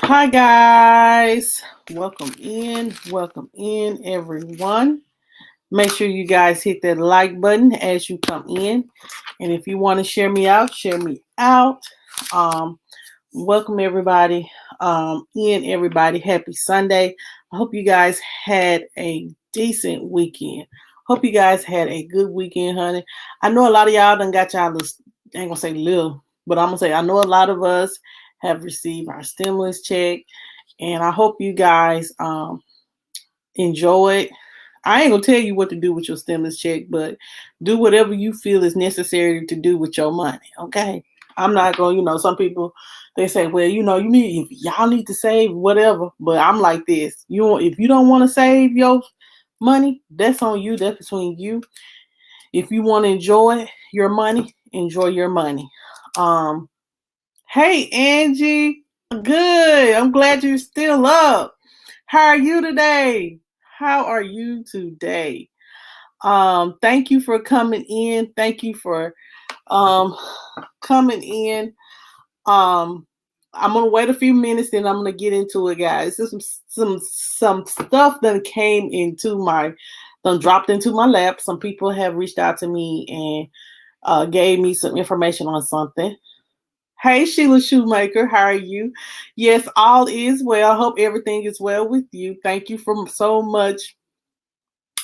Hi guys, welcome in everyone. Make sure you guys hit that like button as you come in, and if you want to share me out, share me out. Welcome everybody everybody. Happy Sunday. I hope you guys had a decent weekend. Hope you guys had a good weekend, honey. I know a lot of y'all done got y'all little, I ain't gonna say little, but I'm gonna say I know a lot of us have received our stimulus check, and I hope you guys enjoy it. I ain't gonna tell you what to do with your stimulus check, but do whatever you feel is necessary to do with your money. Okay, I'm not gonna, some people they say, well, y'all need to save whatever, but I'm like this. If you don't want to save your money, that's on you. That's between you. If you want to enjoy your money, enjoy your money. Hey Angie, good. I'm glad you're still up. How are you today? How are you today? Thank you for coming in. Thank you for coming in. I'm gonna wait a few minutes, then I'm gonna get into it, guys. This is some stuff that came dropped into my lap. Some people have reached out to me and gave me some information on something. Hey, Sheila Shoemaker, how are you? Yes, all is well. I hope everything is well with you. Thank you so much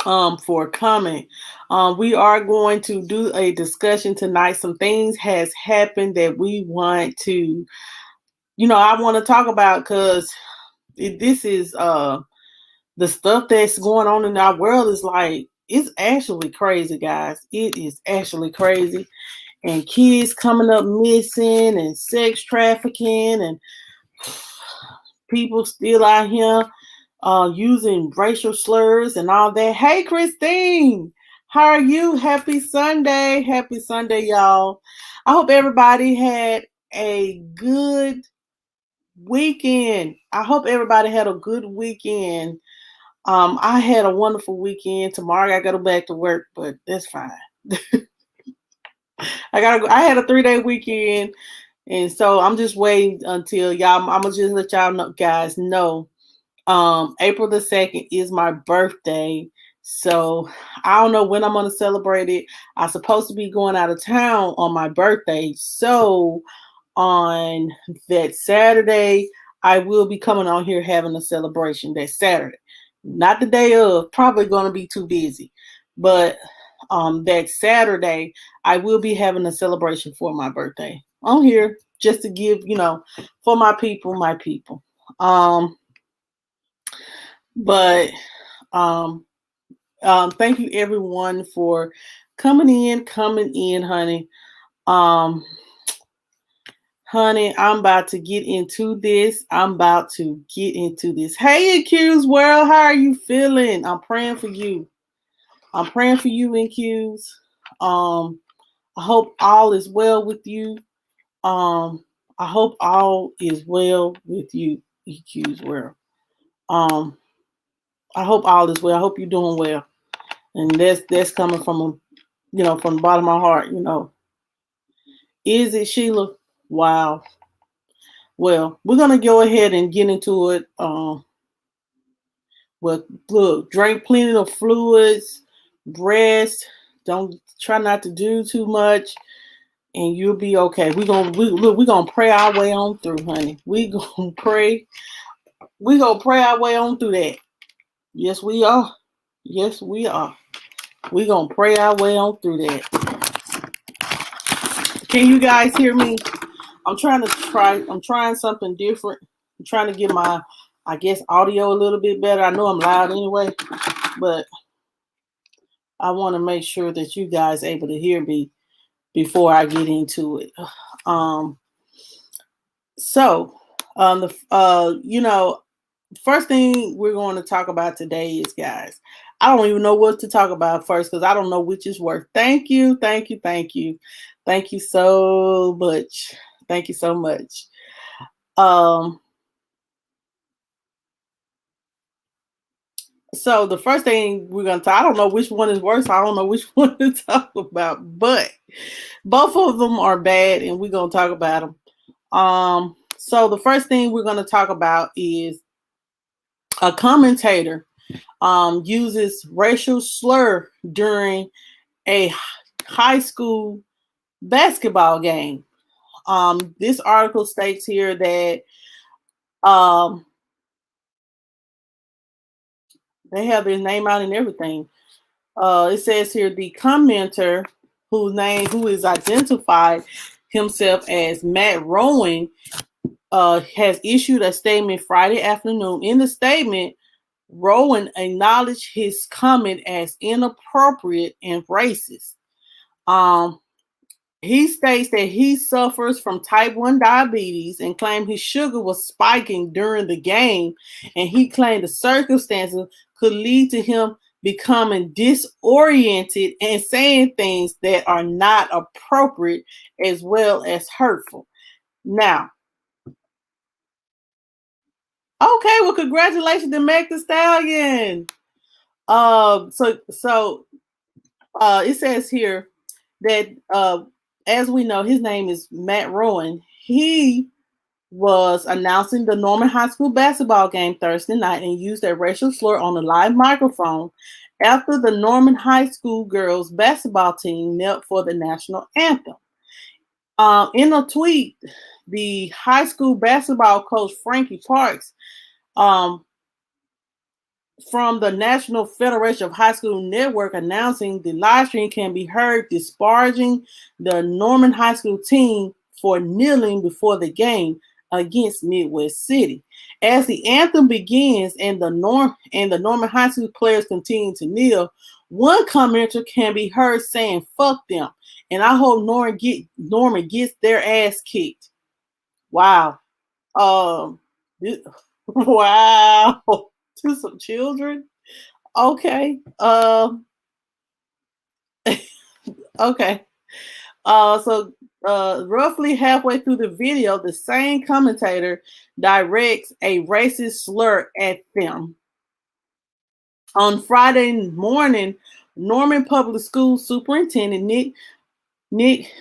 for coming. We are going to do a discussion tonight. Some things has happened that we want to, I want to talk about because this is the stuff that's going on in our world is like, it's actually crazy, guys. It is actually crazy. And kids coming up missing and sex trafficking and people still out here using racial slurs and all that. Hey, Christine, how are you? Happy Sunday. Happy Sunday, y'all. I hope everybody had a good weekend. I hope everybody had a good weekend. I had a wonderful weekend. Tomorrow I got to go back to work, but that's fine. I had a 3-day weekend, and so I'm just waiting until y'all. I'm gonna just let y'all know, guys know. April the 2nd is my birthday, so I don't know when I'm gonna celebrate it. I'm supposed to be going out of town on my birthday, so on that Saturday I will be coming on here having a celebration. That Saturday, not the day of. Probably gonna be too busy, but that Saturday, I will be having a celebration for my birthday on here, just to give, for my people. But thank you everyone for coming in, honey. Honey, I'm about to get into this. Hey, Accused World, how are you feeling? I'm praying for you. In Q's. I hope all is well with you. I hope all is well with you, EQ's world. I hope all is well. I hope you're doing well. And that's coming from from the bottom of my heart, Is it, Sheila? Wow. Well, we're gonna go ahead and get into it. Well, look, drink plenty of fluids, rest. Don't try not to do too much, and you'll be okay. We're gonna pray our way on through, honey. We're gonna pray our way on through that. Yes, we are. We're gonna pray our way on through that. Can you guys hear me? I'm trying something different. I'm trying to get my, audio a little bit better. I know I'm loud anyway, but I want to make sure that you guys are able to hear me before I get into it. First thing we're going to talk about today is, guys, I don't even know what to talk about first because I don't know which is worse. Thank you so much. Thank you so much. So the first thing we're going to talk, I don't know which one is worse. I don't know which one to talk about, but both of them are bad and we're going to talk about them. So the first thing we're going to talk about is a commentator uses racial slur during a high school basketball game. This article states here that um, they have his name out and everything. It says here the commenter who is identified himself as Matt Rowan has issued a statement Friday afternoon. In the statement, Rowan acknowledged his comment as inappropriate and racist. He states that he suffers from type 1 diabetes and claimed his sugar was spiking during the game, and he claimed the circumstances could lead to him becoming disoriented and saying things that are not appropriate as well as hurtful. Now, okay, well, congratulations to Meg the Stallion. It says here that as we know, his name is Matt Rowan. He was announcing the Norman High School basketball game Thursday night and used a racial slur on the live microphone after the Norman High School girls basketball team knelt for the national anthem. In a tweet, the high school basketball coach Frankie Parks from the National Federation of High School Network announcing the live stream can be heard disparaging the Norman High School team for kneeling before the game against Midwest City. As the anthem begins and the Norman High School players continue to kneel, one commenter can be heard saying, "Fuck them," and I hope Norman gets their ass kicked. Wow. Wow. To some children. Okay. Okay. Roughly halfway through the video, the same commentator directs a racist slur at them. On Friday morning, Norman Public School Superintendent Nick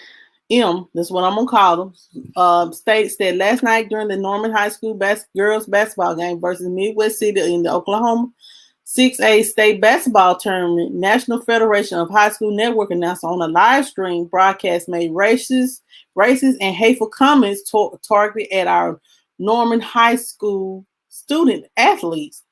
M, that's what I'm gonna call him, states that last night during the Norman High School girls basketball game versus Midwest City in the Oklahoma 6A state basketball tournament, National Federation of High School Network announced on a live stream broadcast made racist and hateful comments targeted at our Norman High School student athletes.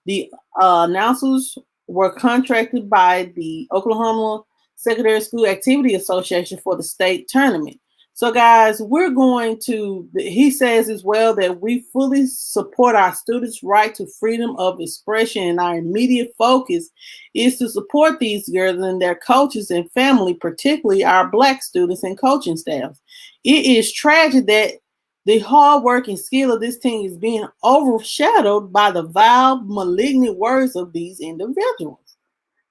The announcers were contracted by the Oklahoma Secondary School Activity Association for the state tournament. So, guys, he says as well that we fully support our students' right to freedom of expression, and our immediate focus is to support these girls and their coaches and family, particularly our Black students and coaching staffs. It is tragic that the hard work and skill of this team is being overshadowed by the vile, malignant words of these individuals.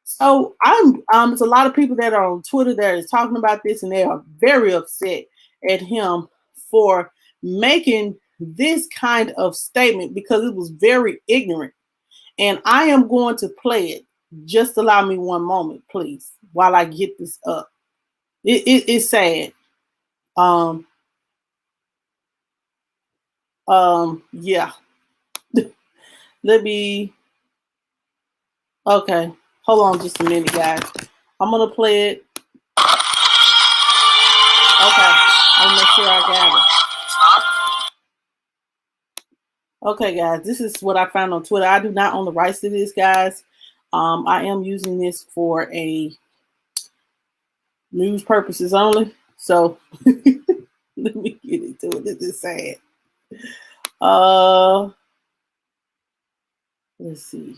So there's a lot of people that are on Twitter that is talking about this, and they are very upset at him for making this kind of statement because it was very ignorant. And I am going to play it. Just allow me one moment, please, while I get this up. It's sad. Yeah. Let me. Okay, hold on just a minute, guys. I'm gonna play it. Okay, I'll make sure I got it. Okay, guys, this is what I found on Twitter. I do not own the rights to this, guys. I am using this for a news purposes only. So let me get into it. This is sad. Let's see.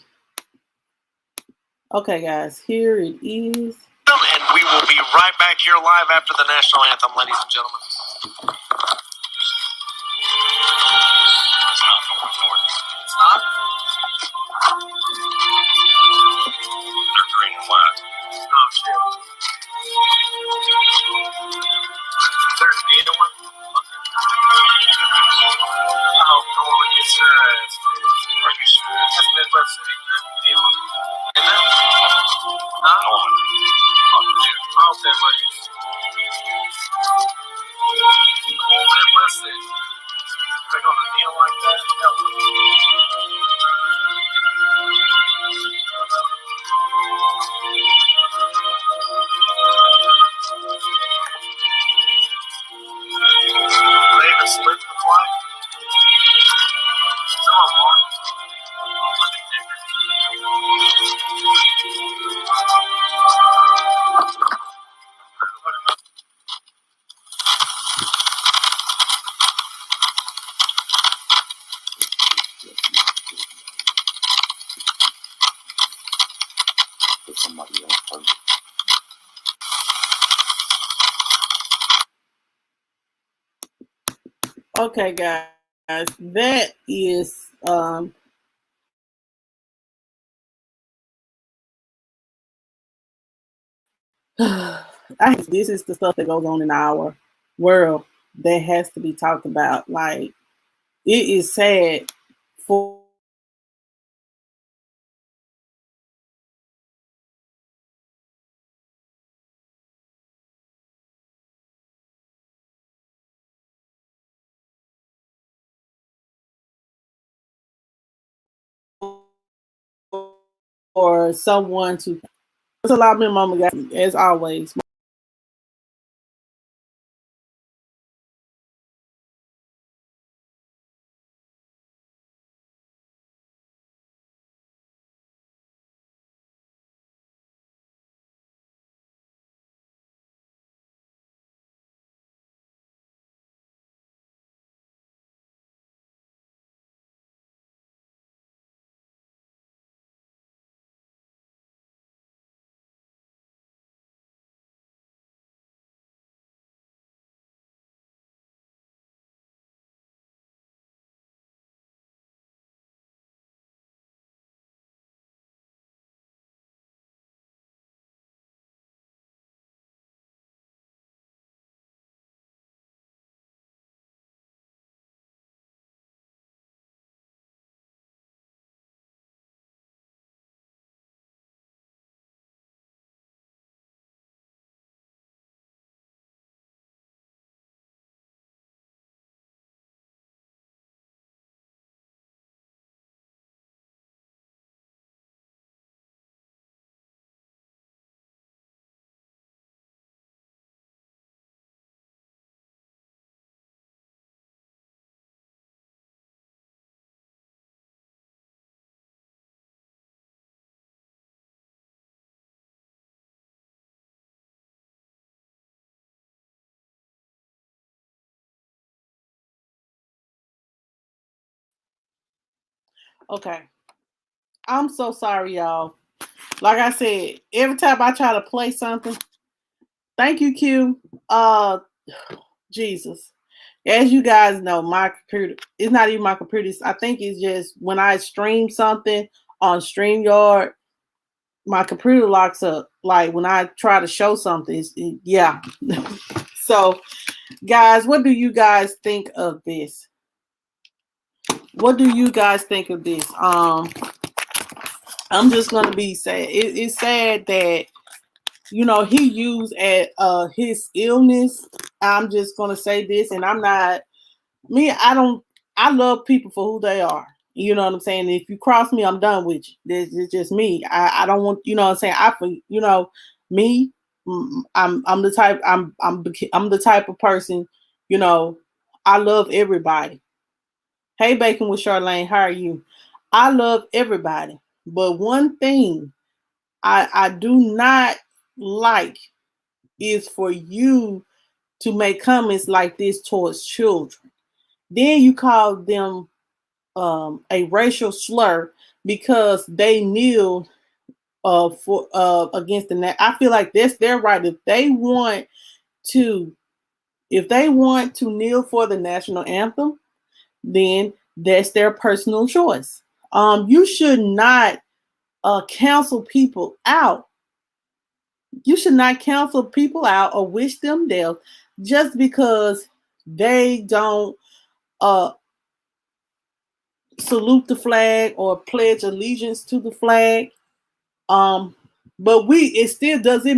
Okay, guys, here it is. And we will be right back here live after the national anthem, ladies and gentlemen. It's not going north. It's not? They're green and white. Oh, shit. There's the other one? Oh, Norman gets their ass. Are you sure? It's Midwest City. Is it? Norman. Okay, buddy. split from the flight? Come on, boy. Somebody else. Okay, guys, that is this is the stuff that goes on in our world that has to be talked about. Like, it is sad for someone to. It's a lot of mama guys, as always. Okay, I'm so sorry, y'all. Like I said, every time I try to play something, thank you, Q. Jesus. As you guys know, my computer, it's not even my computer. I think it's just when I stream something on StreamYard, my computer locks up. Like when I try to show something, yeah. So, guys, what do you guys think of this? What do you guys think of this? I'm just gonna be sad. It's sad that he used at his illness. I'm just gonna say this, and I'm not me. I love people for who they are. You know what I'm saying? If you cross me, I'm done with you. This is just me. I don't want, what I'm saying. Me. I'm the type. I'm the type of person. I love everybody. Hey, Bacon with Charlene, how are you? I love everybody, but one thing I do not like is for you to make comments like this towards children. Then you call them a racial slur because they kneel for against the I feel like that's their right. To if they want to kneel for the national anthem, then that's their personal choice. You should not counsel people out. You should not counsel people out or wish them death just because they don't uh, salute the flag or pledge allegiance to the flag. Um, but it still does it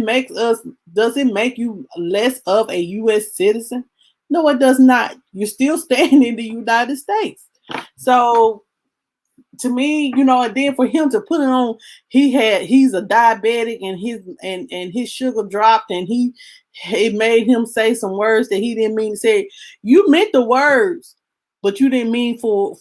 make you less of a U.S. citizen? No, it does not. You're still staying in the United States. So to me, and then for him to put it on, he's a diabetic and his sugar dropped and it made him say some words that he didn't mean to say. You meant the words, but you didn't mean for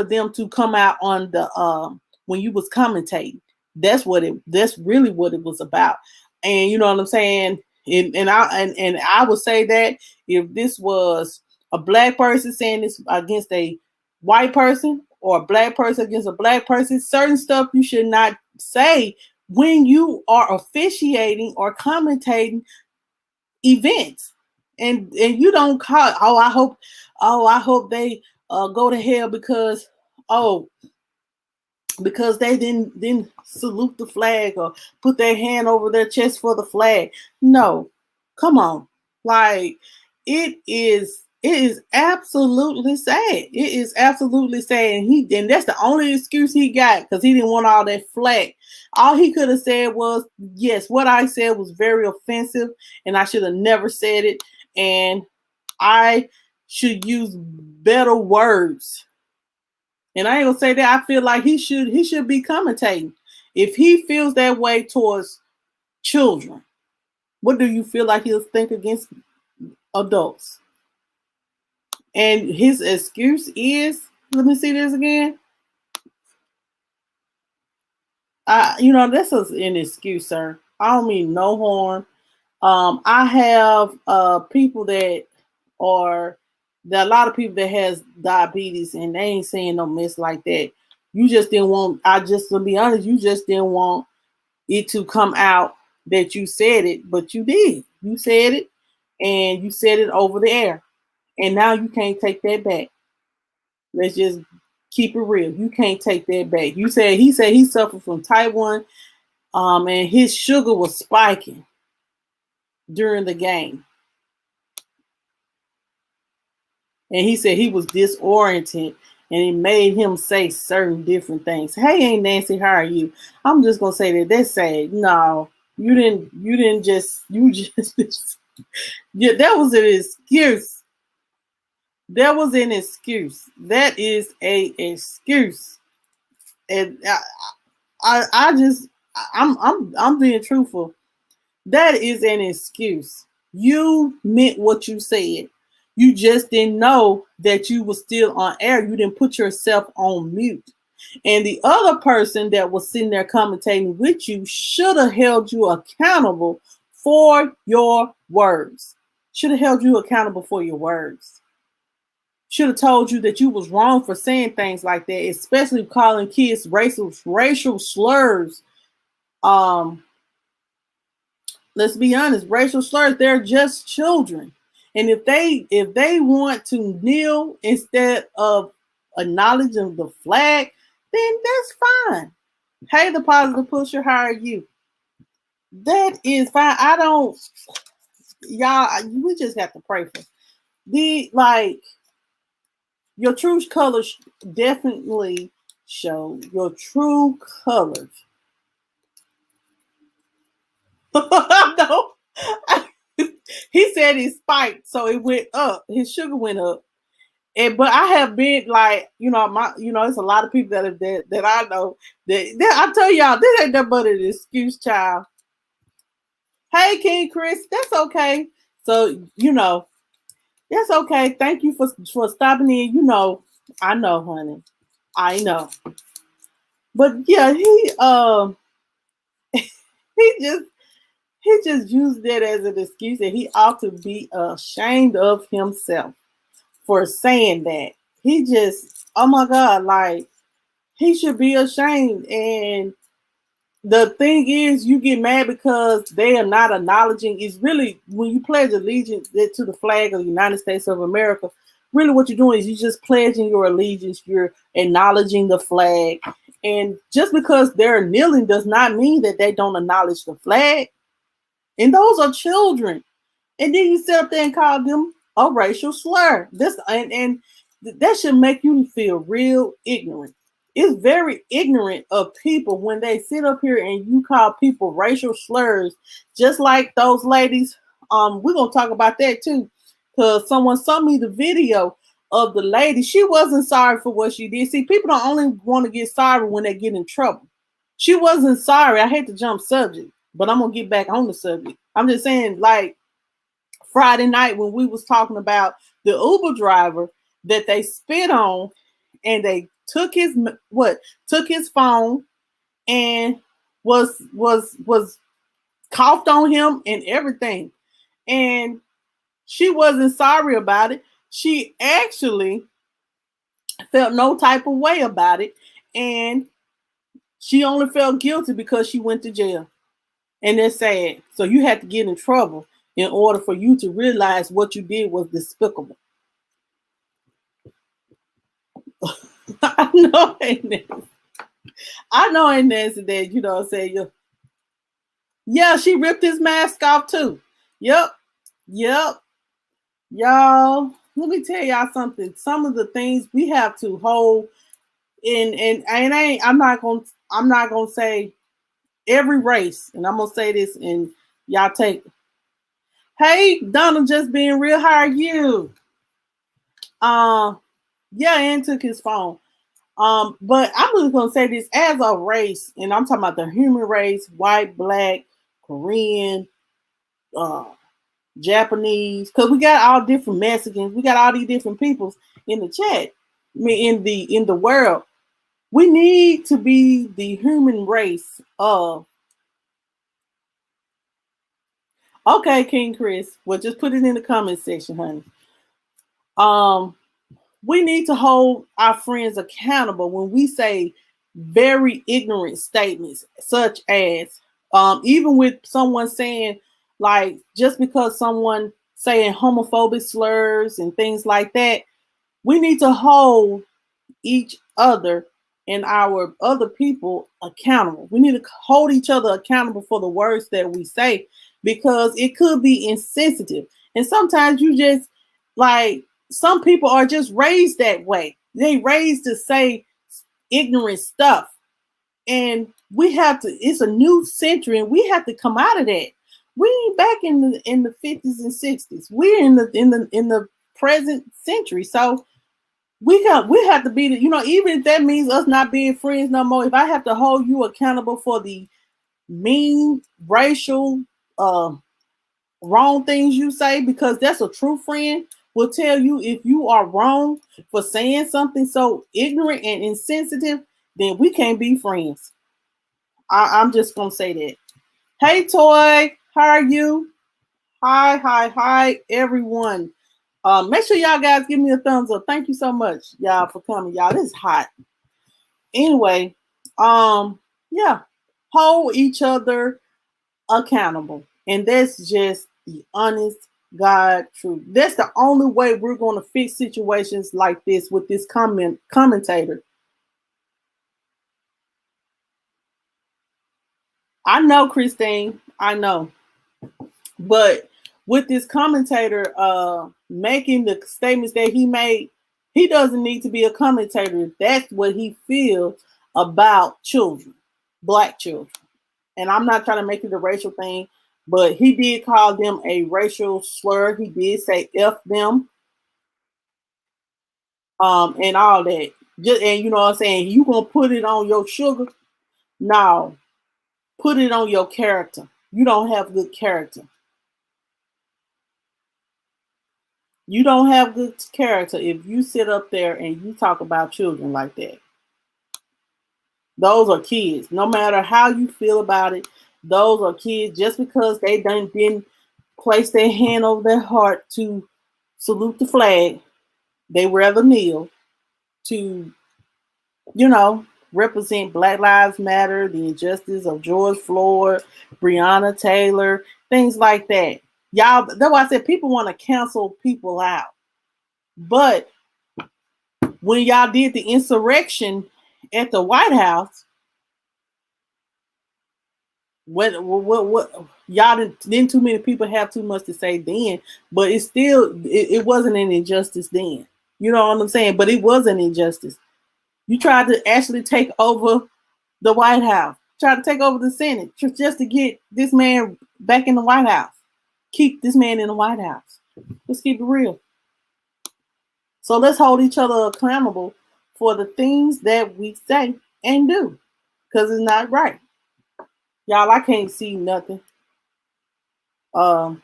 them to come out on the when you was commentating. That's really what it was about. And you know what I'm saying? And I would say that if this was a black person saying this against a white person, or a black person against a black person, certain stuff you should not say when you are officiating or commentating events. And you don't call, I hope they go to hell oh because they didn't salute the flag or put their hand over their chest for the flag. No, come on. Like, it is absolutely sad. It is absolutely sad. And that's the only excuse he got, because he didn't want all that flack. All he could have said was, yes, what I said was very offensive and I should have never said it. And I should use better words. And I ain't gonna say that. I feel like he should be commentating. If he feels that way towards children, what do you feel like he'll think against adults? And his excuse is, let me see this again. This is an excuse, sir. I don't mean no harm. I have people that are, there are a lot of people that has diabetes and they ain't saying no mess like that. You just didn't want, to be honest, you just didn't want it to come out that you said it, but you did. You said it, and you said it over the air. And now you can't take that back. Let's just keep it real. You can't take that back. He said he suffered from type 1, and his sugar was spiking during the game. And he said he was disoriented and it made him say certain different things. Hey, Aunt Nancy, how are you? I'm just gonna say that that's sad. No, you just yeah, that was an excuse. That was an excuse. That is a excuse. And I'm being truthful. That is an excuse. You meant what you said. You just didn't know that you were still on air. You didn't put yourself on mute. And the other person that was sitting there commentating with you should have held you accountable for your words. Should have held you accountable for your words. Should have told you that you was wrong for saying things like that, especially calling kids racial slurs. Let's be honest, racial slurs, they're just children. And if they want to kneel instead of acknowledging the flag, then that's fine. Hey, the positive pusher, how are you? That is fine. Y'all, we just have to pray for your true colors. Definitely show your true colors. No. He said he spiked, so it went up. His sugar went up. But I have been it's a lot of people that I know that I tell y'all, this ain't that but an excuse, child. Hey, King Chris, that's okay. So that's okay. Thank you for stopping in. I know, honey. I know. But yeah, he just used that as an excuse, and he ought to be ashamed of himself for saying that. He just, oh my God, like, he should be ashamed. And the thing is, you get mad because they are not acknowledging. Is really, when you pledge allegiance to the flag of the United States of America, really what you're doing is you're just pledging your allegiance. You're acknowledging the flag. And just because they're kneeling does not mean that they don't acknowledge the flag. And those are children. And then you sit up there and call them a racial slur. And that should make you feel real ignorant. It's very ignorant of people when they sit up here and you call people racial slurs, just like those ladies. We're gonna talk about that too, because someone sent me the video of the lady. She wasn't sorry for what she did. See, people don't only want to get sorry when they get in trouble. She wasn't sorry. I hate to jump subject, but I'm gonna get back on the subject. I'm just saying, like Friday night when we was talking about the Uber driver that they spit on, and they took his took his phone and was coughed on him and everything, and she wasn't sorry about it. She actually felt no type of way about it, and she only felt guilty because she went to jail. And that's sad. So you had to get in trouble in order for you to realize what you did was despicable. I know, ain't it? I know, ain't Nancy that, you know what I'm saying? Yeah, she ripped his mask off too. Yep. Yep. Y'all, let me tell y'all something. Some of the things we have to hold in, and I'm not gonna say every race, and I'm gonna say this, and y'all take. Hey, Donald, just being real. How are you? Yeah, and took his phone. But I'm just gonna say this as a race, and I'm talking about the human race: white, black, Korean, uh, Japanese, because we got all different Mexicans, we got all these different peoples in the chat. I mean, in the world, we need to be the human race of. Okay, King Chris, well, just put it in the comment section, honey. We need to hold our friends accountable when we say very ignorant statements, such as even with someone saying, like, just because someone saying homophobic slurs and things like that, we need to hold each other and our other people accountable. We need to hold each other accountable for the words that we say, because it could be insensitive. And sometimes you just, like, some people are just raised that way. They raised to say ignorant stuff. And we have to, it's a new century and we have to come out of that. We ain't back in the 50s and 60s. We're in the present century. So we have to be the, even if that means us not being friends no more. If I have to hold you accountable for the mean, racial, wrong things you say, because that's a true friend, will tell you if you are wrong for saying something so ignorant and insensitive, then we can't be friends. I'm just gonna say that. Hey Toy, how are you? Hi, everyone. Make sure y'all guys give me a thumbs up. Thank you so much, y'all, for coming. Y'all, this is hot. Anyway, yeah, hold each other accountable. And that's just the honest God truth. That's the only way we're going to fix situations like this with this commentator. I know, Christine, I know. But with this commentator making the statements that he made, he doesn't need to be a commentator. That's what he feels about children, black children. And I'm not trying to make it a racial thing, but he did call them a racial slur. He did say F them, and all that. Just, and you know what I'm saying? You gonna put it on your sugar? No. Put it on your character. You don't have good character. You don't have good character if you sit up there and you talk about children like that. Those are kids. No matter how you feel about it, those are kids. Just because they didn't place their hand over their heart to salute the flag, they rather kneel to, represent Black Lives Matter, the injustice of George Floyd, Breonna Taylor, things like that. Y'all, that's why I said people want to cancel people out. But when y'all did the insurrection at the White House, what y'all didn't too many people have too much to say then, but it wasn't an injustice then. You know what I'm saying? But it was an injustice. You tried to actually take over the White House, tried to take over the Senate just to get this man back in the White House. Keep this man in the White House. Let's keep it real. So let's hold each other accountable for the things that we say and do, because it's not right. Y'all, I can't see nothing. Um,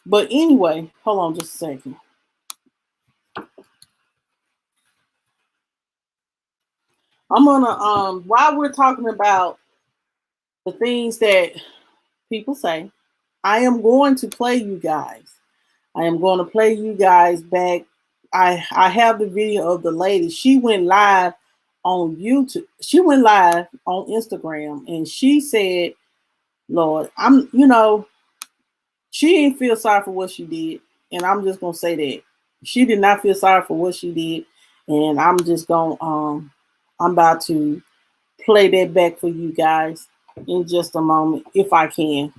but anyway, hold on just a second. I'm gonna while we're talking about the things that people say, I am going to play you guys. I am going to play you guys back. I have the video of the lady. She went live on YouTube. She went live on Instagram and she said, Lord, she didn't feel sorry for what she did. And I'm just gonna say that. She did not feel sorry for what she did. And I'm about to play that back for you guys in just a moment, if I can.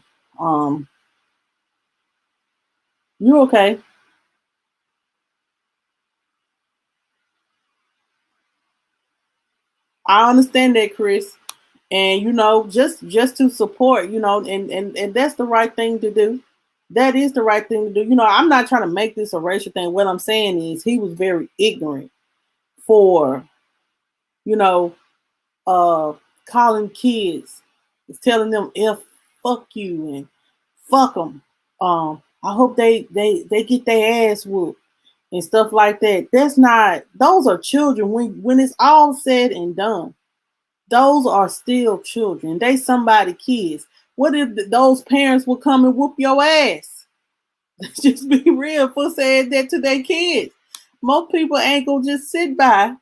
You okay? I understand that, Chris. And just to support, and that's the right thing to do. That is the right thing to do. I'm not trying to make this a racial thing. What I'm saying is he was very ignorant for, you know, calling kids, telling them if fuck you and fuck them. I hope they get their ass whooped and stuff like that. That's not. Those are children. When it's all said and done, those are still children. They somebody kids. What if those parents will come and whoop your ass? Let's just be real for saying that to their kids. Most people ain't gonna just sit by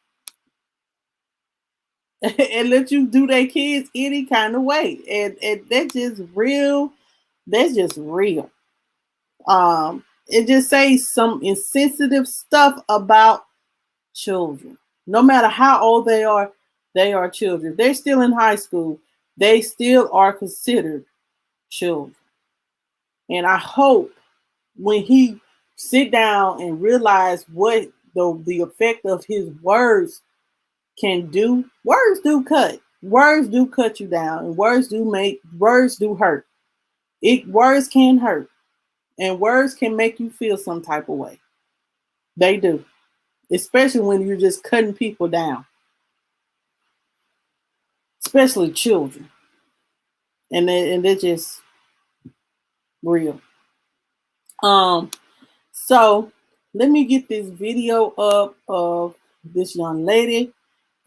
and let you do their kids any kind of way. And that's just real. That's just real. It just says some insensitive stuff about children. No matter how old they are children. They're still in high school. They still are considered children. And I hope when he sit down and realize what the effect of his words can do. Words do cut. Words do cut you down, and words do hurt. Words can hurt, and words can make you feel some type of way. They do, especially when you're just cutting people down, especially children, and they're just real. So let me get this video up of this young lady,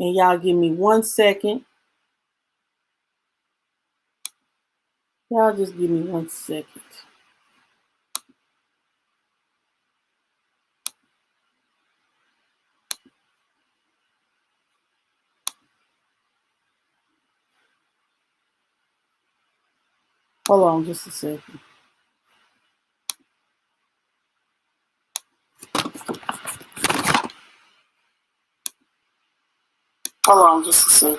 and y'all give me 1 second. Y'all just give me 1 second. Hold on just a second. Hold on just a second.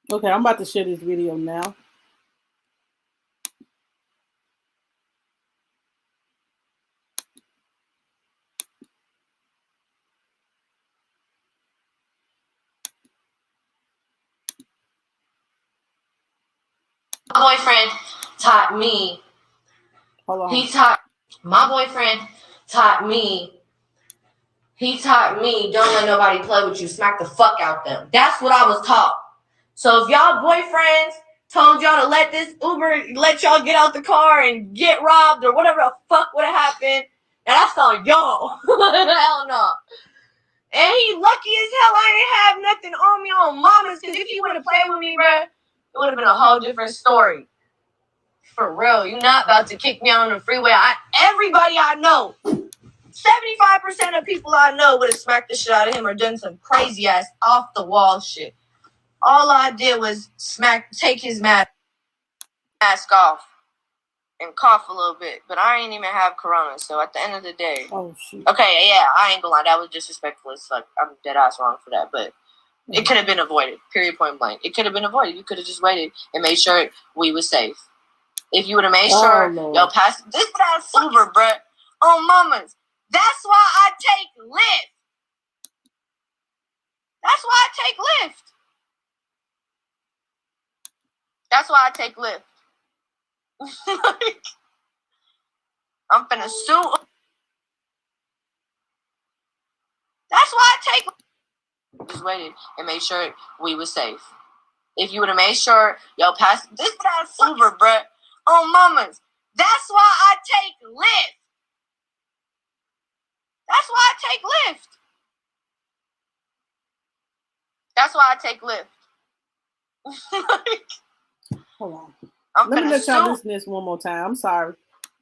Okay, I'm about to share this video now. My boyfriend taught me. Hold on. He taught me. He taught me, don't let nobody play with you. Smack the fuck out them. That's what I was taught. So if y'all boyfriends told y'all to let this Uber let y'all get out the car and get robbed or whatever the fuck would have happened, and that's on y'all. Hell no. And he lucky as hell I ain't have nothing on me on mamas, because if he would have played with me, bruh, it would have been a whole different story. For real, you're not about to kick me out on the freeway. Everybody I know, 75% of people I know would have smacked the shit out of him or done some crazy ass off the wall shit. All I did was take his mask off and cough a little bit, but I ain't even have corona. So at the end of the day, oh shit. Okay, yeah, I ain't gonna lie, that was disrespectful as fuck. I'm dead ass wrong for that, but it could have been avoided. Period, point blank. It could have been avoided. You could have just waited and made sure we was safe. If you would have made sure y'all passed this ass Uber, bruh, on mamas. That's why I take Lyft. That's why I take Lyft. That's why I take Lyft. I'm finna sue. That's why I take. Just waited and made sure we was safe. If you would have made sure, yo, pass this ass Uber, bruh. On mamas. That's why I take Lyft. That's why I take Lyft. That's why I take Lyft. Hold on. I'm Let me let y'all listen to this one more time. I'm sorry.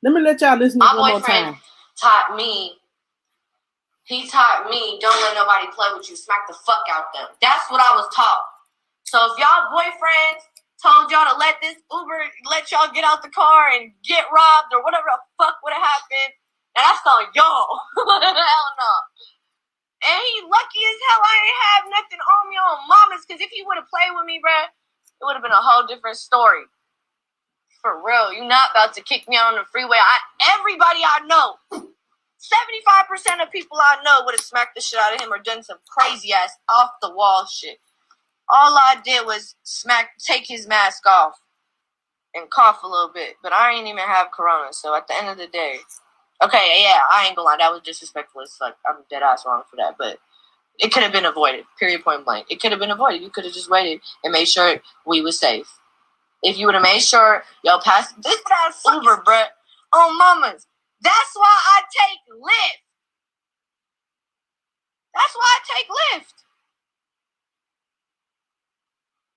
Let me let y'all listen to this one more time. Taught me. He taught me, don't let nobody play with you. Smack the fuck out them. That's what I was taught. So if y'all boyfriends told y'all to let this Uber, let y'all get out the car and get robbed or whatever the fuck would have happened, now that's on y'all. Hell no. And he lucky as hell I ain't have nothing on me on mamas, because if he would have played with me, bruh, it would have been a whole different story. For real. You're not about to kick me out on the freeway. Everybody I know, 75% of people I know would have smacked the shit out of him or done some crazy ass off the wall shit. All I did was take his mask off and cough a little bit. But I ain't even have corona, so at the end of the day, okay, yeah, I ain't gonna lie, that was disrespectful as fuck. I'm dead ass wrong for that, but it could have been avoided. Period, point blank. It could have been avoided. You could have just waited and made sure we was safe. If you would have made sure, yo, pass this ass Uber, bruh. On mamas. That's why I take Lyft. That's why I take Lyft.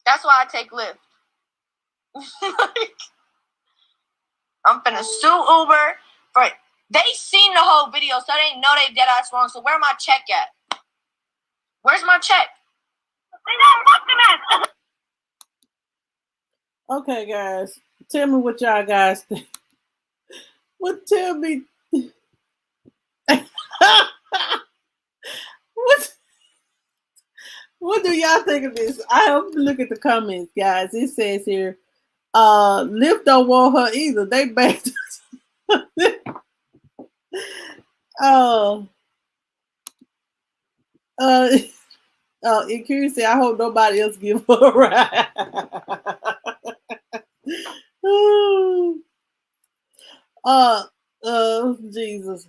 That's why I take Lyft. I'm finna sue Uber for it. They seen the whole video, so they know they dead ass wrong. So where my check at? Where's my check? Okay, guys. Tell me what y'all guys think. What tell me what do y'all think of this? I hope you look at the comments, guys. It says here, Lyft don't want her either. They backed in Curious said, I hope nobody else give her a ride. Jesus.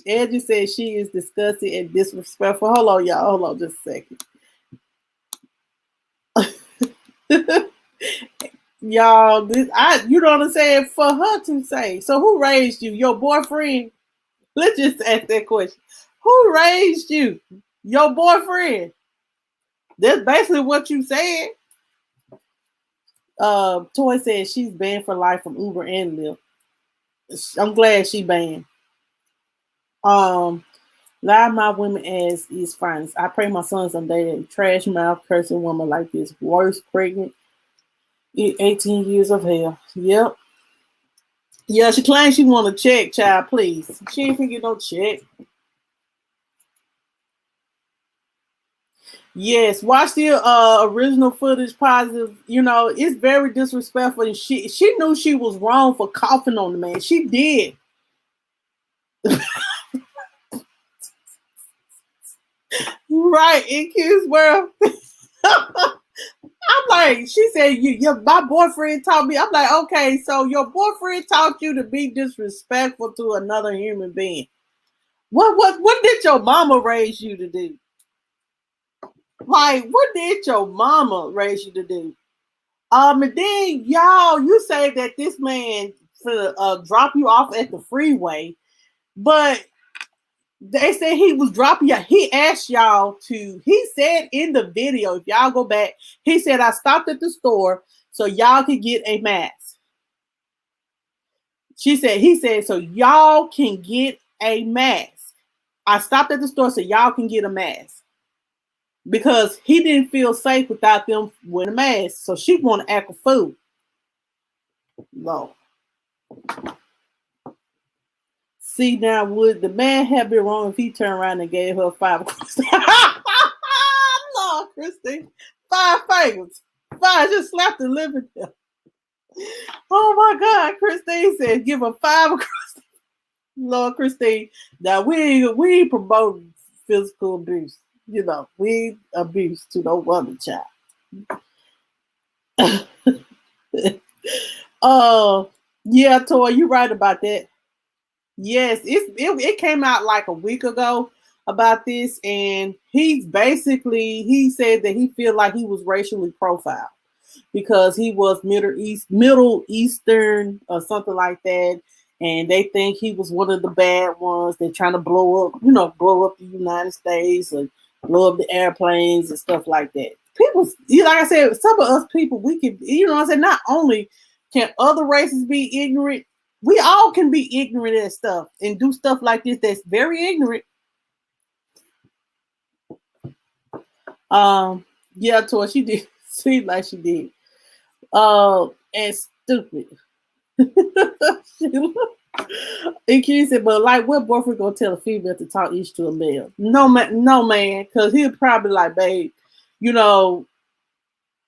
Angie said she is disgusting and disrespectful. Hold on, y'all. Hold on just a second. Y'all, you know what I'm saying? For her to say. So who raised you? Your boyfriend? Let's just ask that question. Who raised you? Your boyfriend? That's basically what you said. Toy said she's banned for life from Uber and Lyft. I'm glad she banned. Lie my women ass is finest. I pray my son someday a trash mouth cursing woman like this. Worst pregnant. 18 years of hell. Yep. Yeah, she claims she want a check, child, please. She ain't finna get no check. Yes, watch the original footage positive. You know, it's very disrespectful. And she knew she was wrong for coughing on the man. She did. Right, in Q's world. I'm like, she said, my boyfriend taught me. I'm like, okay, so your boyfriend taught you to be disrespectful to another human being. What did your mama raise you to do? Like, what did your mama raise you to do? And then y'all, you say that this man for drop you off at the freeway, but they said he was dropping you. He asked y'all to, he said in the video, if y'all go back, he said, I stopped at the store so y'all could get a mask. He said, so y'all can get a mask. I stopped at the store so y'all can get a mask. Because he didn't feel safe without them wearing a mask. So she want to act a fool. No. See, now, would the man have been wrong if he turned around and gave her 5 Lord, Christine. 5 fingers. 5, just slapped the living there. Oh my God, Christine said, give her 5 across. Lord, Christine. Now, we ain't promoting physical abuse. You know, we abuse to no other child. Yeah, Toy, you're right about that. Yes, it came out like a week ago about this, and he said that he feel like he was racially profiled because he was Middle Eastern or something like that, and they think he was one of the bad ones. They're trying to blow up the United States and blow up the airplanes and stuff like that. People, like I said, some of us people, we can, what I'm saying, not only can other races be ignorant, we all can be ignorant at stuff and do stuff like this that's very ignorant. Yeah, Tor, she did seem like she did. And stupid. And Q said, but like, what boyfriend gonna tell a female to talk each to a male? No man, because he'll probably like, babe, you know,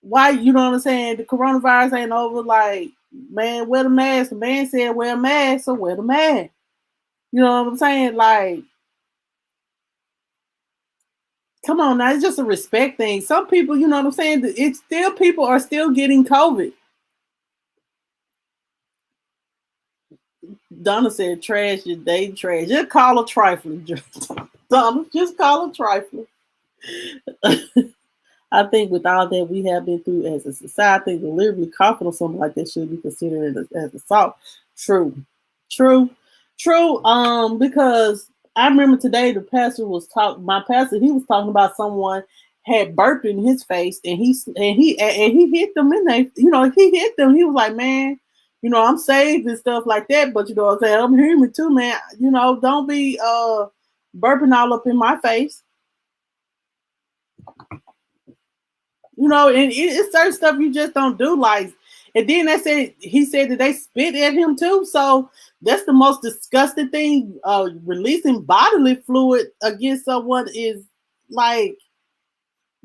why, you know what I'm saying? The coronavirus ain't over. Like, man, wear the mask. The man said wear a mask, so wear the mask. You know what I'm saying? Like, come on now, it's just a respect thing. Some people, you know what I'm saying? It's still, people are still getting COVID. Donna said, trash your day, trash. Just call her trifling. Donna, just call her trifling. I think with all that we have been through as a society, deliberately coughing or something like that should be considered as assault. True. Because I remember today the pastor was talking. My pastor, he was talking about someone had burped in his face, and he hit them in there. You know, he hit them. He was like, man, you know, I'm saved and stuff like that. But you know what I'm saying? I'm human too, man. You know, don't be burping all up in my face. You know, and it's certain stuff you just don't do. Like, and then he said that they spit at him too. So that's the most disgusting thing. Releasing bodily fluid against someone is like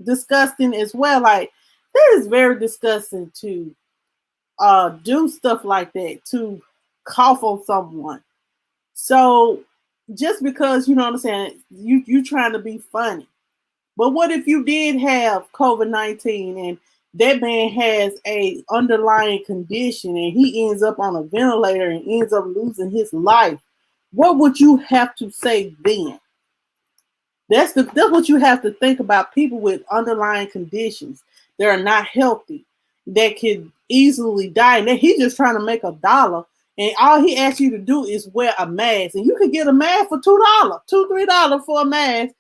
disgusting as well. Like, that is very disgusting to do stuff like that, to cough on someone. So just because, you know what I'm saying, you trying to be funny. But what if you did have COVID-19 and that man has a underlying condition and he ends up on a ventilator and ends up losing his life? What would you have to say then? That's what you have to think about. People with underlying conditions that are not healthy, that could easily die. And he's just trying to make $1. And all he asks you to do is wear a mask. And you could get a mask for $2, $3 for a mask.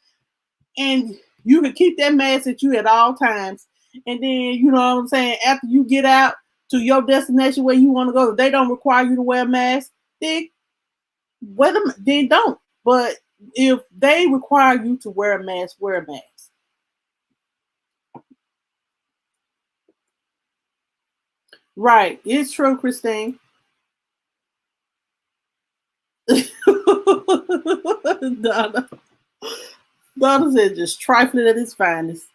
And you can keep that mask at you at all times. And then, you know what I'm saying, after you get out to your destination where you want to go, if they don't require you to wear a mask, then don't. But if they require you to wear a mask, wear a mask. Right. It's true, Christine. Donna said just trifling at its finest.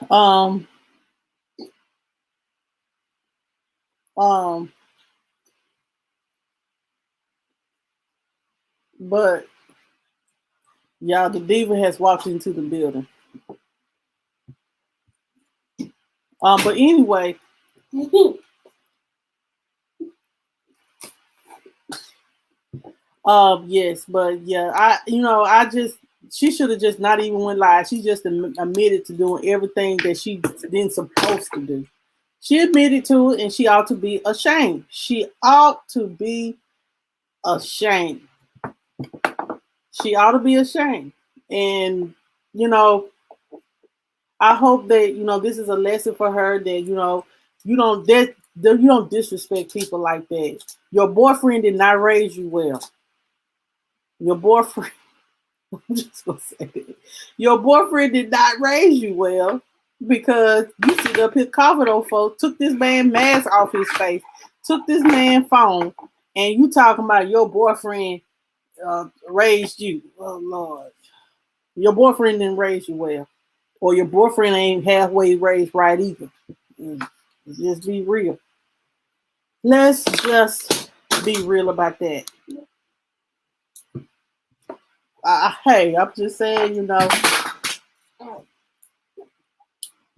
um but y'all, the diva has walked into the building. But anyway, yes, but yeah, she should have just not even went live. She just admitted to doing everything that she didn't supposed to do. She admitted to it, and she ought to be ashamed. She ought to be ashamed. She ought to be ashamed. And you know, I hope that this is a lesson for her, that you don't disrespect people like that. Your boyfriend did not raise you well. Your boyfriend, I'm just gonna say it. Your boyfriend did not raise you well, because you sit up here coughing on folks, took this man mask off his face, took this man phone, and you talking about your boyfriend raised you. Oh Lord, your boyfriend didn't raise you well, or your boyfriend ain't halfway raised right either. Just be real. Let's just be real about that. I'm just saying, you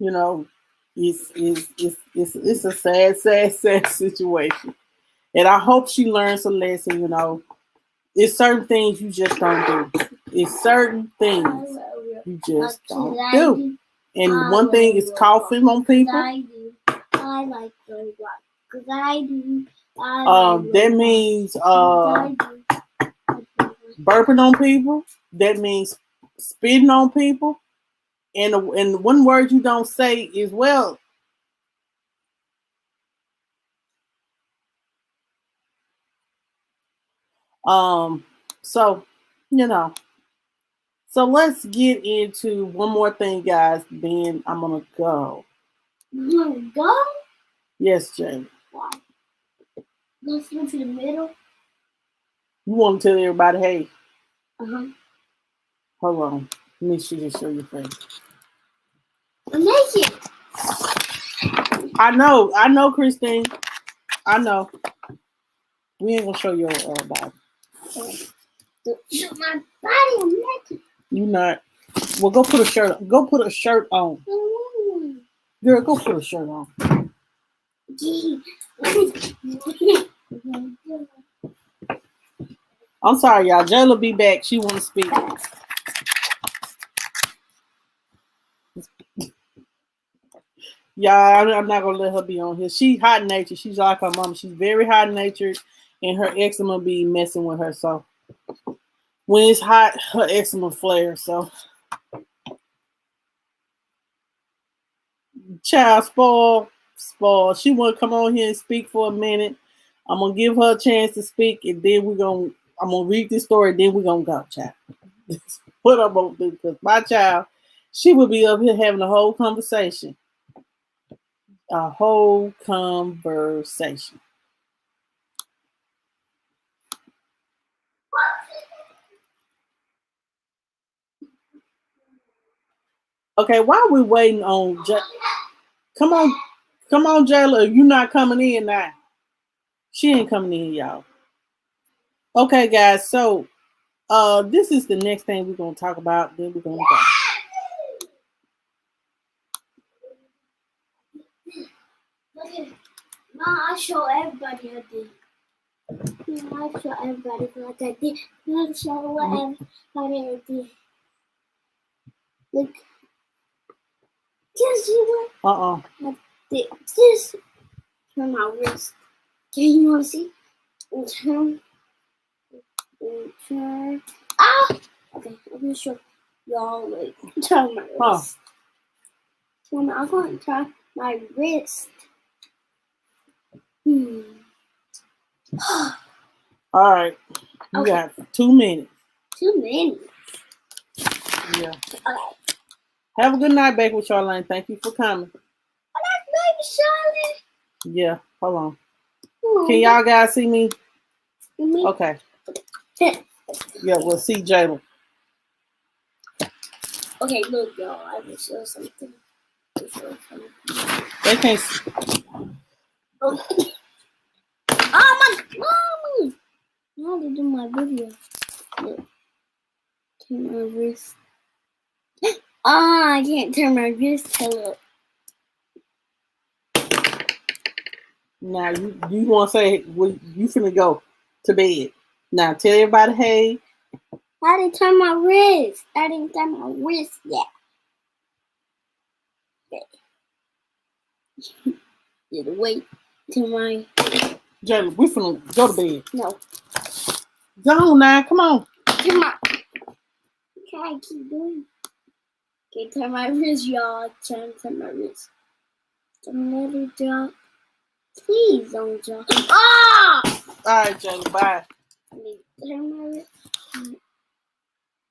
know, It's a sad situation. And I hope she learns a lesson, you know. It's certain things you just don't do. It's certain things you just don't do. And one thing is coughing on people. I like Roblox because I do. That means burping on people. That means spitting on people. And one word you don't say is well. So you know. So let's get into one more thing, guys. Then I'm gonna go. You want to go? Yes, Jamie. Why? Let's go to the middle. You want to tell everybody, hey? Hold on. Let me just show your face. Amazing. I know, Christine. I know. We ain't gonna show your body. My body, I'm naked. You not. Well, go put a shirt on. Go put a shirt on. Girl, go put a shirt on. I'm sorry, y'all. Jayla be back. She want to speak. Y'all, I'm not gonna let her be on here. She's hot natured. She's like her mom. She's very hot natured, and her eczema be messing with her. So when it's hot, her eczema flares. So, child, spoil. She want to come on here and speak for a minute. I'm gonna give her a chance to speak, and then I'm gonna read this story. Then we're gonna go, child. What I'm gonna do? Because my child, she will be up here having a whole conversation. A whole conversation. Okay, while we waiting on come on, Jayla, you not coming in now. She ain't coming in, y'all. Okay, guys, so this is the next thing we're gonna talk about. Then we're gonna go. Okay. Mom, I show everybody I did. I show everybody what I did. I show everybody I did. Look. Just you what? I did this. Turn my wrist. Can you want to see? Turn. Ah! Okay, I'm gonna show y'all. Like, turn my wrist. I'm going to turn my wrist. All right. You got 2 minutes. 2 minutes. Yeah. Okay. Have a good night, back with Charlene. Thank you for coming. Oh, that's baby Charlotte. Yeah. Hold on. Can y'all guys see me? Mm-hmm. Okay. Yeah, we'll see Jayla. Okay, look, y'all. I will show something. They can't see. Okay. Oh, my mama! How to do my video? Look. Turn my wrist. I can't turn my wrist. Hello. Now, you want to say, well, you finna go to bed. Now, tell everybody, hey. I didn't turn my wrist. I didn't turn my wrist yet. Okay. Just wait till my... Jayla, we finna go to bed. No. Go on now, come on. Come on. Can I keep doing? Okay, turn my wrist, y'all. Turn my wrist. Don't let it drop. Please don't drop. Ah! All right, Jayla, bye. Turn my wrist.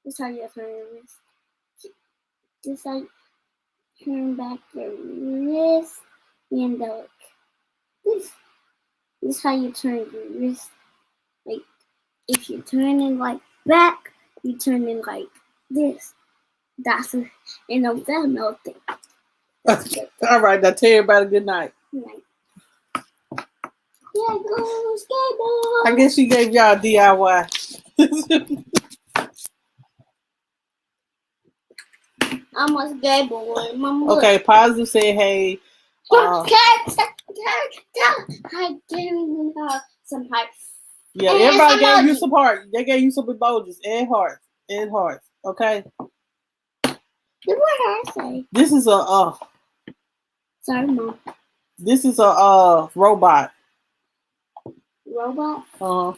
This is how you turn your wrist. This is how you turn back your wrist. And look. This is how you turn your wrist. Like, if you turn it like back, you turn it like this. That's it. And no, that's no thing. All right, now tell everybody good night. Good night. Yeah, go skateboard. I guess she gave y'all DIY. I'm a skateboard. Mama, okay, Positive said, hey. Uh, I didn't have some hearts. yeah, And everybody gave you emojis. some hearts. They gave you some emojis and hearts. And hearts. Okay? What did I say? This is a Sorry, Mom. this is a robot. Robot? Uh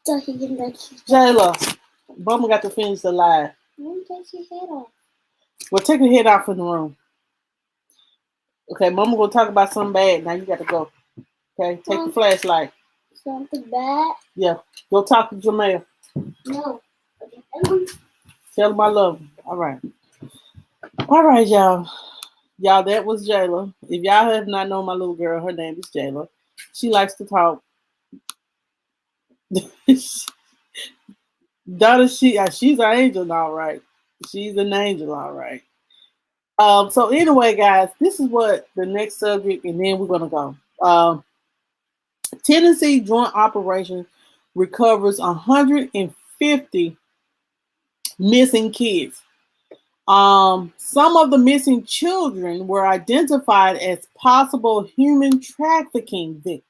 So he can let you. Jayla, Bummer got to finish the live. Don't take your head off. Well, take your head out from the room. Okay, Mama gonna talk about something bad. Now you gotta go. Okay, take the flashlight. Something bad? Yeah, go talk to Jamel. No. Okay. Tell him I love him. All right, y'all. Y'all, that was Jayla. If y'all have not known my little girl, her name is Jayla. She likes to talk. Daughter, she's an angel, all right. She's an angel, all right. So anyway, guys, this is what the next subject, and then we're gonna go. Tennessee Joint Operation recovers 150 missing kids. Some of the missing children were identified as possible human trafficking victims.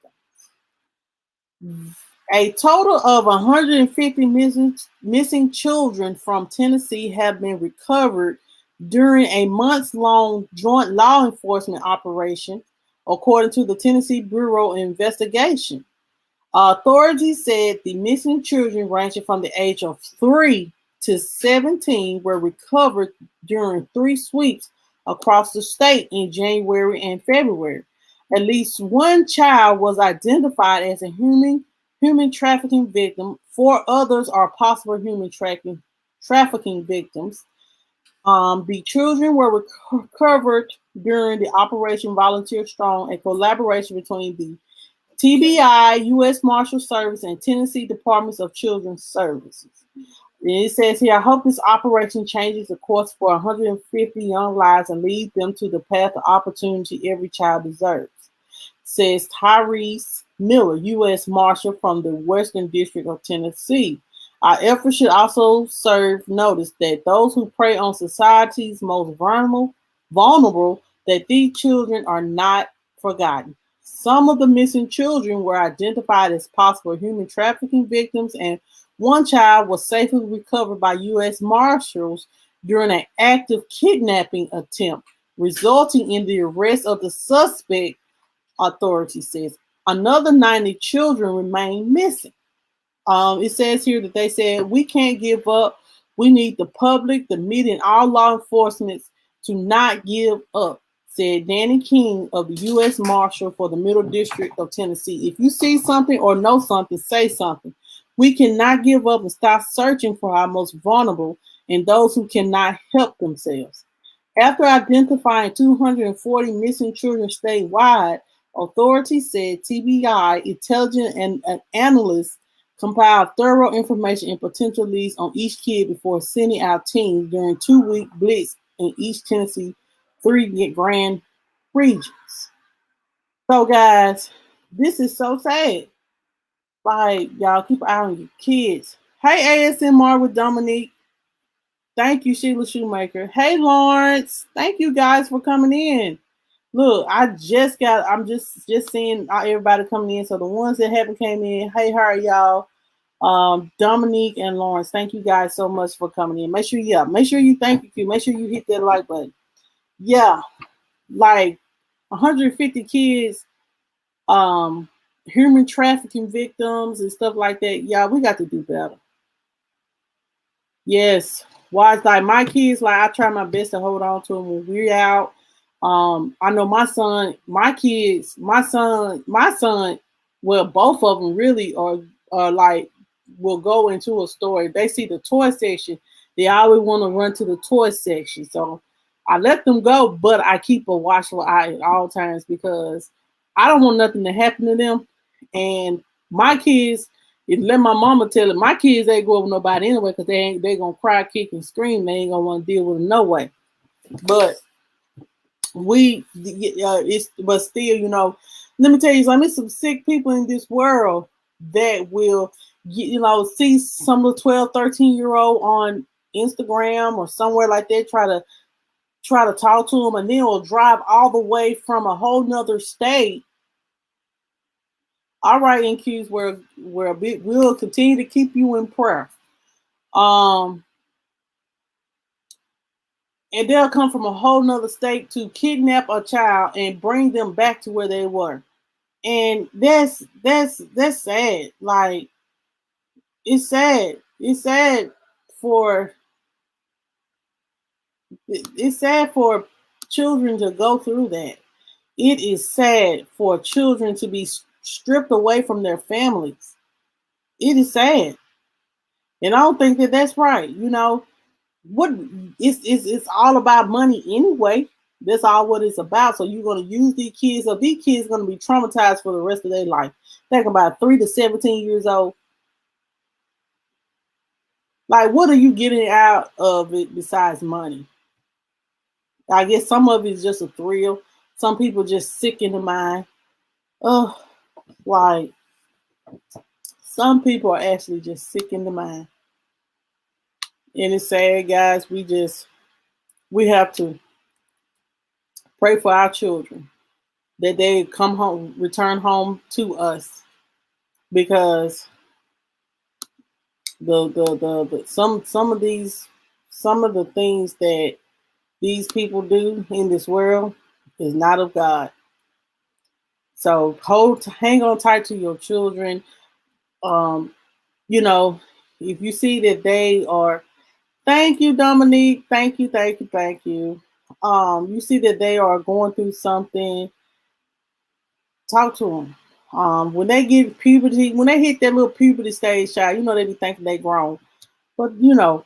A total of 150 missing children from Tennessee have been recovered during a months-long joint law enforcement operation, according to the Tennessee Bureau of Investigation. Authorities said the missing children ranging from the age of 3 to 17 were recovered during 3 sweeps across the state in January and February. At least one child was identified as a human trafficking victim. 4 others are possible human trafficking victims. The children were recovered during the Operation Volunteer Strong, a collaboration between the TBI, U.S. Marshal Service, and Tennessee Departments of Children's Services. And it says here, I hope this operation changes the course for 150 young lives and leads them to the path of opportunity every child deserves, says Tyrese Miller, U.S. Marshal from the Western District of Tennessee. Our efforts should also serve notice that those who prey on society's most vulnerable, that these children are not forgotten. Some of the missing children were identified as possible human trafficking victims, and one child was safely recovered by U.S. Marshals during an active kidnapping attempt, resulting in the arrest of the suspect, authority says. Another 90 children remain missing. It says here that they said, we can't give up. We need the public, the media, and all law enforcement to not give up, said Danny King of the U.S. Marshal for the Middle District of Tennessee. If you see something or know something, say something. We cannot give up and stop searching for our most vulnerable and those who cannot help themselves. After identifying 240 missing children statewide, authorities said TBI intelligence and analysts compiled thorough information and potential leads on each kid before sending out teams during 2-week blitz in East Tennessee 3 grand regions. So, guys, this is so sad. Like, y'all keep an eye on your kids. Hey, ASMR with Dominique. Thank you, Sheila Shoemaker. Hey, Lawrence. Thank you guys for coming in. Look, I'm just seeing everybody coming in. So the ones that haven't came in, hey, how are y'all? Dominique and Lawrence, thank you guys so much for coming in. Make sure you thank you. Make sure you hit that like button. Yeah, like 150 kids, human trafficking victims and stuff like that. Yeah, we got to do better. Yes. Why it's like my kids, like I try my best to hold on to them when we're out. I know my son, well, both of them really are like will go into a store. If they see the toy section, they always want to run to the toy section. So I let them go, but I keep a watchful eye at all times because I don't want nothing to happen to them. And my kids, if let my mama tell it, my kids ain't go with nobody anyway because they gonna cry, kick, and scream. They ain't gonna want to deal with them no way. But but still, you know, let me tell you something. There's some sick people in this world that will, you know, see some little 12, 13-year-old on Instagram or somewhere like that, try to try to talk to them, and then will drive all the way from a whole nother state. All right, NQs, we'll continue to keep you in prayer. And they'll come from a whole nother state to kidnap a child and bring them back to where they were. And that's sad. Like, it's sad. It's sad for children to go through that. It is sad for children to be stripped away from their families. It is sad. And I don't think that that's right. You know, what it's all about money anyway. That's all what it's about. So you're going to use these kids. So these kids are going to be traumatized for the rest of their life. Think about 3 to 17 years old. Like, what are you getting out of it besides money? I guess some of it is just a thrill. Some people just sick in the mind. Oh, like, some people are actually just sick in the mind. And it's sad, guys. We have to pray for our children that they come home, return home to us, because some of the things that these people do in this world is not of God. So hang on tight to your children. You know, if you see that they are, thank you, Dominique. Thank you. You see that they are going through something, talk to them. When they get puberty, when they hit that little puberty stage, child, you know, they be thinking they grown, but you know,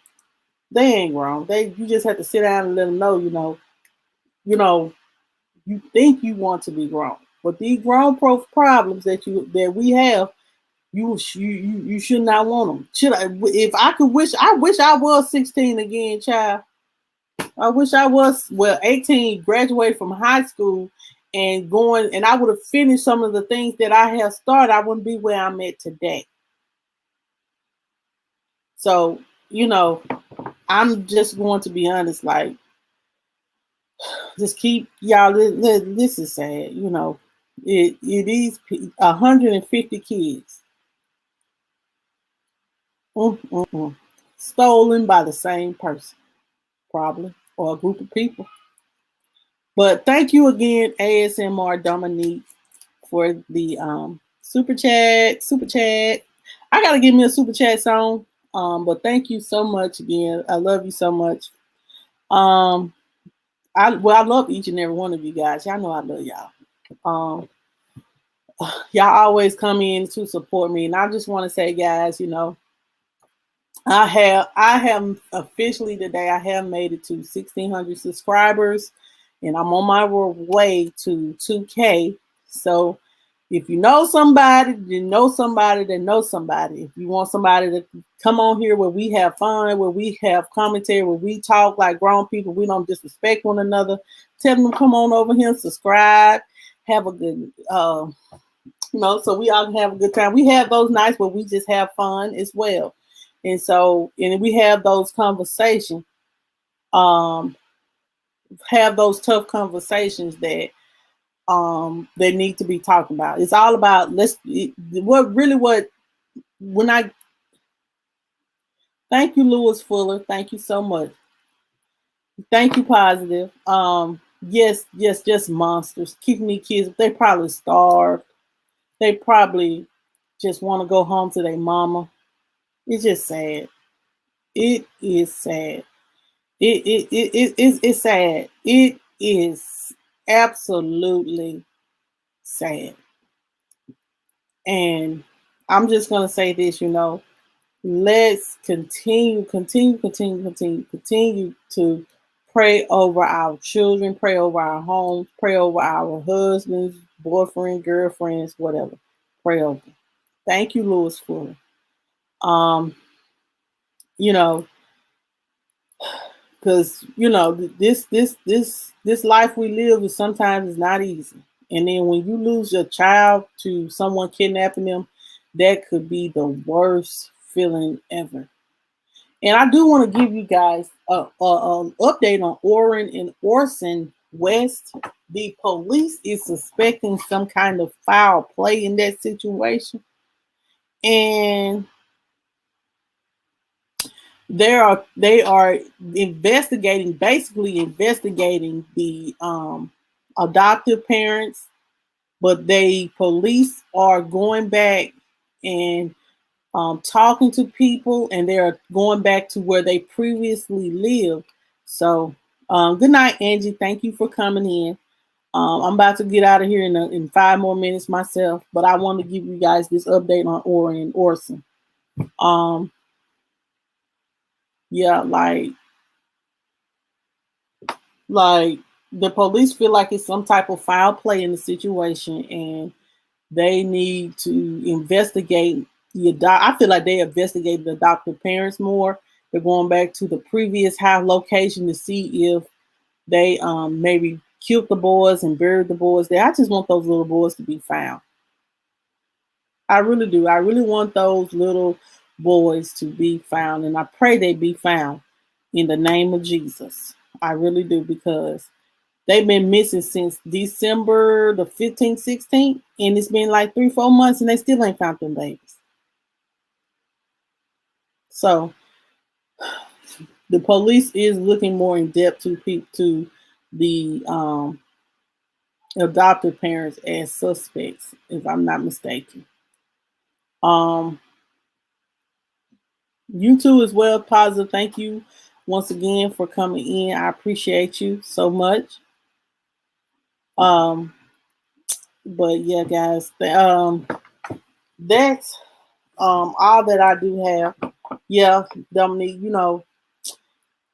they ain't grown. You just have to sit down and let them know, you think you want to be grown, but these grown problems that we have, you should not want them. Should I? If I could wish, I wish I was 16 again, child. I wish I was 18, graduated from high school and I would have finished some of the things that I have started. I wouldn't be where I'm at today. So, you know, I'm just going to be honest, like, just keep y'all. This is sad, you know. It is 150 kids stolen by the same person, probably, or a group of people. But thank you again, ASMR Dominique, for the super chat. I gotta give me a super chat song. But thank you so much again. I love you so much. I love each and every one of you guys. Y'all know I love y'all. Y'all always come in to support me, and I just want to say, guys, you know, I have officially today, I have made it to 1,600 subscribers, and I'm on my way to 2K. So if you know somebody, you know somebody that knows somebody. If you want somebody to come on here where we have fun, where we have commentary, where we talk like grown people, we don't disrespect one another, tell them to come on over here, subscribe, have a good, so we all can have a good time. We have those nights where we just have fun as well. And so, and we have those conversations, have those tough conversations that they need to be talking about. It's all about thank you, Lewis Fuller. Thank you so much. Thank you, Positive. Yes, just monsters. Keeping these kids, they probably starved. They probably just want to go home to their mama. It's just sad. It is sad. It's sad. It is absolutely sad. And I'm just gonna say this, you know, let's continue to pray over our children, pray over our homes, pray over our husbands, boyfriend, girlfriends, whatever. Pray over. Thank you, Lewis Fuller. You know, because you know this life we live is sometimes not easy, and then when you lose your child to someone kidnapping them, that could be the worst feeling ever. And I do want to give you guys a update on Orrin and Orson West. The police is suspecting some kind of foul play in that situation, and they are investigating, basically investigating the adoptive parents, but police are going back and talking to people, and they're going back to where they previously lived. So, good night, Angie. Thank you for coming in. I'm about to get out of here in 5 more minutes myself, but I want to give you guys this update on Orrin and Orson. Yeah, like the police feel like it's some type of foul play in the situation, and they need to investigate I feel like they investigated the adoptive parents more. They're going back to the previous house location to see if they maybe killed the boys and buried the boys there. I just want those little boys to be found. I really do. I really want those little boys to be found, and I pray they be found in the name of Jesus. I really do, because they've been missing since December the 15th, 16th, and it's been like 3-4 months, and they still ain't found them babies. So the police is looking more in depth to the adoptive parents as suspects, if I'm not mistaken. You too as well, Positive. Thank you once again for coming in. I appreciate you so much. But yeah, guys, that's all that I do have. Yeah, Dominique,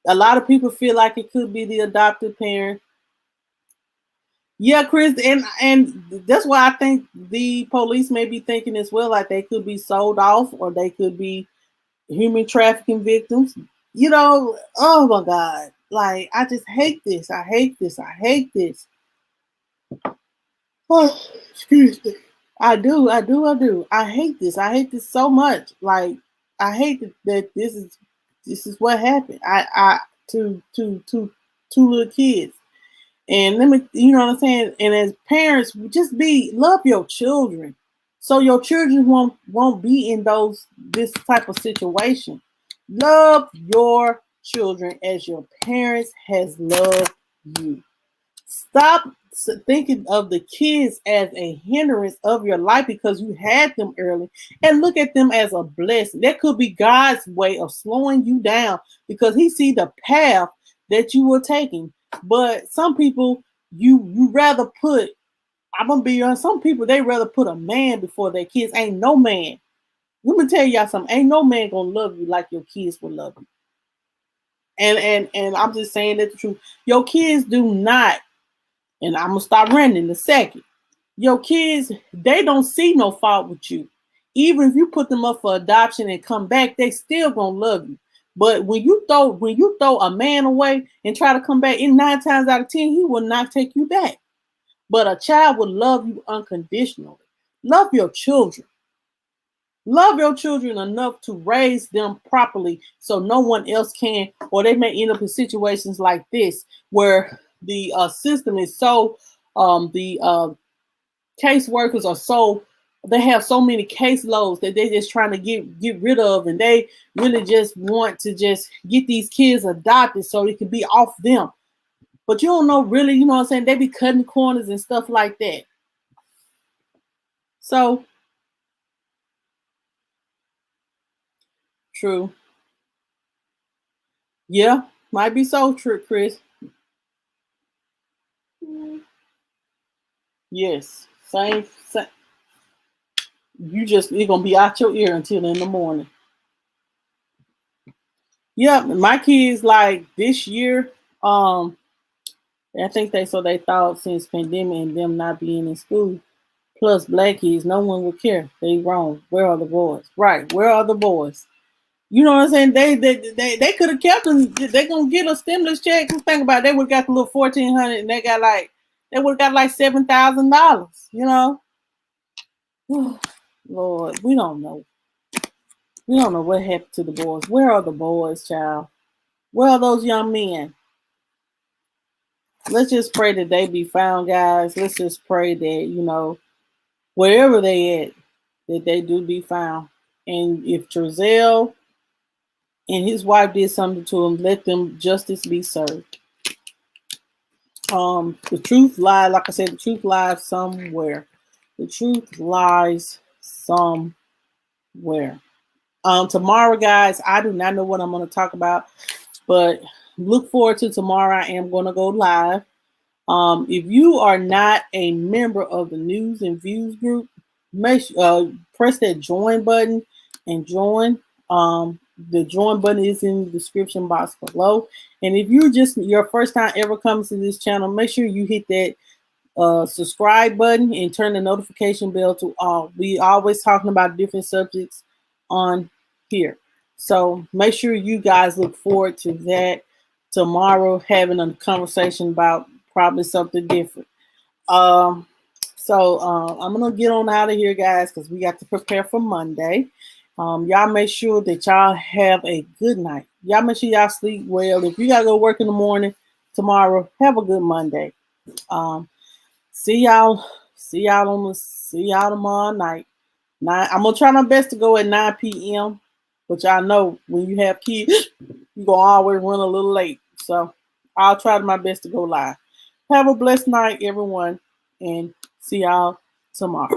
a lot of people feel like it could be the adoptive parent. Yeah, Chris, and that's why I think the police may be thinking as well, like they could be sold off, or they could be human trafficking victims. Oh my God. Like, I just hate this. I hate this. I hate this. Oh, excuse me. I do. I hate this. I hate this so much. Like, I hate that this is what happened. I to two little kids. And let me, you know what I'm saying? And as parents, just love your children, so your children won't be in this type of situation. Love your children as your parents has loved you. Stop thinking of the kids as a hindrance of your life because you had them early, and look at them as a blessing. That could be God's way of slowing you down because he see the path that you were taking. But some people, you rather put, I'm gonna be honest, some people, they rather put a man before their kids. Ain't no man. Let me tell y'all something. Ain't no man gonna love you like your kids will love you. And I'm just saying that the truth. Your kids do not, and I'm gonna stop ranting in a second. Your kids, they don't see no fault with you. Even if you put them up for adoption and come back, they still gonna love you. But when you throw a man away and try to come back, in 9 times out of 10, he will not take you back. But a child will love you unconditionally. Love your children. Love your children enough to raise them properly so no one else can, or they may end up in situations like this where the system is so, the caseworkers are so, they have so many caseloads that they're just trying to get rid of, and they really just want to just get these kids adopted so it can be off them. But you don't know really, you know what I'm saying? They be cutting corners and stuff like that. So true. Yeah, might be so true, Chris. Yes, same. You're gonna be out your ear until in the morning. Yeah, my kids, like this year, I think they thought since pandemic and them not being in school, plus black kids, no one would care. They wrong. Where are the boys? Right. Where are the boys? You know what I'm saying? They could have kept them. They gonna get a stimulus check. Think about it, they would have got the little $1,400, and they would have got like $7,000. You know, Lord, we don't know. We don't know what happened to the boys. Where are the boys, child? Where are those young men? Let's just pray that they be found, guys. Let's just pray that, wherever they at, that they do be found. And if Trezell and his wife did something to him, let them justice be served. The truth lies, like I said, the truth lies somewhere. The truth lies somewhere. Tomorrow, guys, I do not know what I'm going to talk about, but look forward to tomorrow. I am going to go live. If you are not a member of the News and Views group, press that join button and join. The join button is in the description box below. And if you're just your first time ever coming to this channel, make sure you hit that subscribe button and turn the notification bell to all. We always talking about different subjects on here. So make sure you guys look forward to that tomorrow, having a conversation about probably something different. I'm gonna get on out of here, guys, because we got to prepare for Monday. Y'all make sure that y'all have a good night. Y'all make sure y'all sleep well. If you gotta go work in the morning tomorrow, have a good Monday. See y'all tomorrow night. I'm gonna try my best to go at 9 p.m. But y'all know when you have kids, you're gonna always run a little late. So I'll try my best to go live. Have a blessed night, everyone, and see y'all tomorrow.